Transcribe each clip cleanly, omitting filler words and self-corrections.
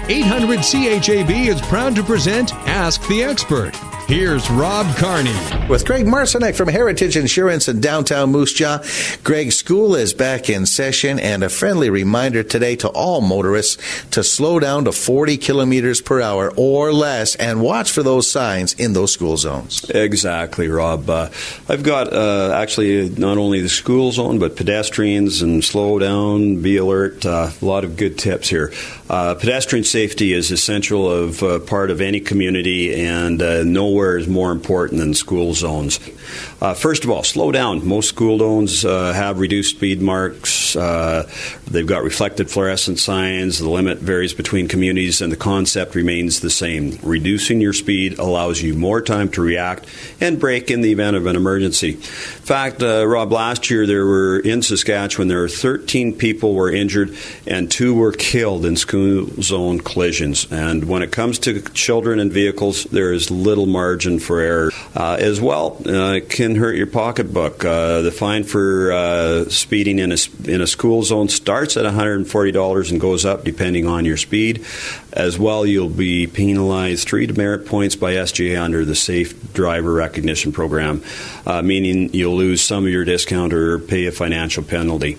800 CHAB is proud to present Ask the Expert. Here's Rob Carney. With Greg Marcyniuk from Heritage Insurance in downtown Moose Jaw. Greg, school is back in session, and a friendly reminder today to all motorists to slow down to 40 kilometers per hour or less and watch for those signs in those school zones. Exactly, Rob. I've got actually not only the school zone, but pedestrians and slow down, be alert. A lot of good tips here. Pedestrian safety is essential of part of any community, and nowhere is more important than school zones. First of all, slow down. Most school zones have reduced speed marks. They've got reflected fluorescent signs. The limit varies between communities, and the concept remains the same. Reducing your speed allows you more time to react and brake in the event of an emergency. In fact, Rob, last year in Saskatchewan, there were 13 people were injured and 2 were killed in school zone collisions. And when it comes to children and vehicles, there is little margin for error. As well, it can hurt your pocketbook. The fine for speeding in a school zone starts at $140 and goes up depending on your speed. As well, you'll be penalized 3 demerit points by SGA under the Safe Driver Recognition Program, meaning you'll lose some of your discount or pay a financial penalty.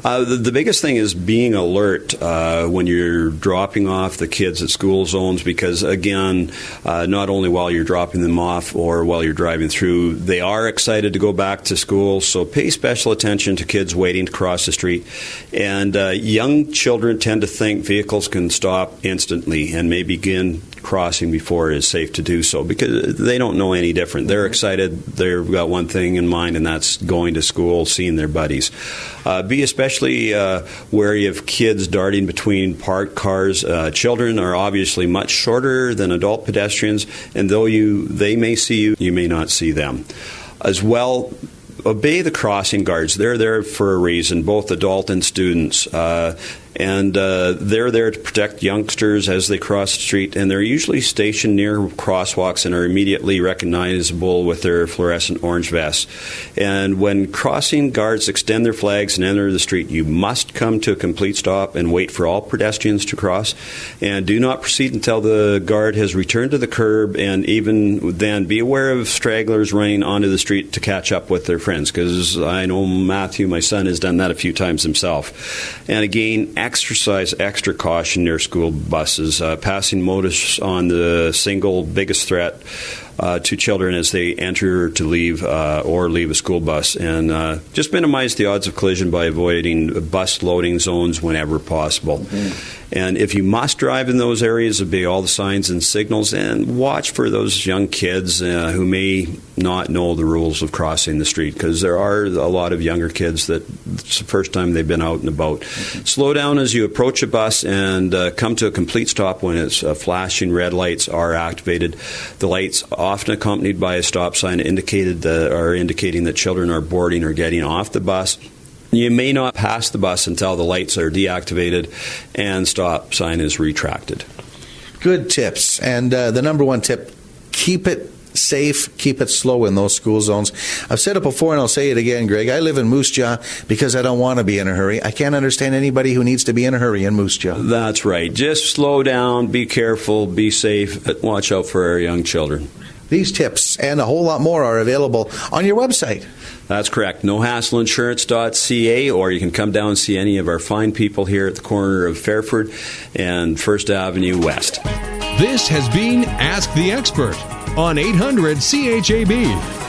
The biggest thing is being alert when you're dropping off the kids at school zones, because, again, not only while you're dropping them off or while you're driving through, they are excited to go back to school, so pay special attention to kids waiting to cross the street. And young children tend to think vehicles can stop instantly and may begin crossing before it is safe to do so, because they don't know any different. They're excited. They've got one thing in mind, and that's going to school, seeing their buddies. Be especially wary of kids darting between parked cars. Children are obviously much shorter than adult pedestrians, and though they may see you, you may not see them. As well, obey the crossing guards. They're there for a reason, both adult and students. And they're there to protect youngsters as they cross the street, and they're usually stationed near crosswalks and are immediately recognizable with their fluorescent orange vests. And when crossing guards extend their flags and enter the street, you must come to a complete stop and wait for all pedestrians to cross, and do not proceed until the guard has returned to the curb, and even then be aware of stragglers running onto the street to catch up with their friends, because I know Matthew, my son, has done that a few times himself. And again, exercise extra caution near school buses. Passing motorists on the single biggest threat to children as they enter to leave or leave a school bus. And just minimize the odds of collision by avoiding bus loading zones whenever possible. Mm-hmm. And if you must drive in those areas, obey all the signs and signals, and watch for those young kids who may not know the rules of crossing the street, because there are a lot of younger kids that it's the first time they've been out and about. Mm-hmm. Slow down as you approach a bus and come to a complete stop when its flashing red lights are activated. The lights, often accompanied by a stop sign, indicating that children are boarding or getting off the bus. You may not pass the bus until the lights are deactivated and stop sign is retracted. Good tips. And the number one tip, keep it safe, keep it slow in those school zones. I've said it before and I'll say it again, Greg. I live in Moose Jaw because I don't want to be in a hurry. I can't understand anybody who needs to be in a hurry in Moose Jaw. That's right. Just slow down, be careful, be safe, but watch out for our young children. These tips and a whole lot more are available on your website. That's correct. NoHassleInsurance.ca, or you can come down and see any of our fine people here at the corner of Fairford and First Avenue West. This has been Ask the Expert on 800 CHAB.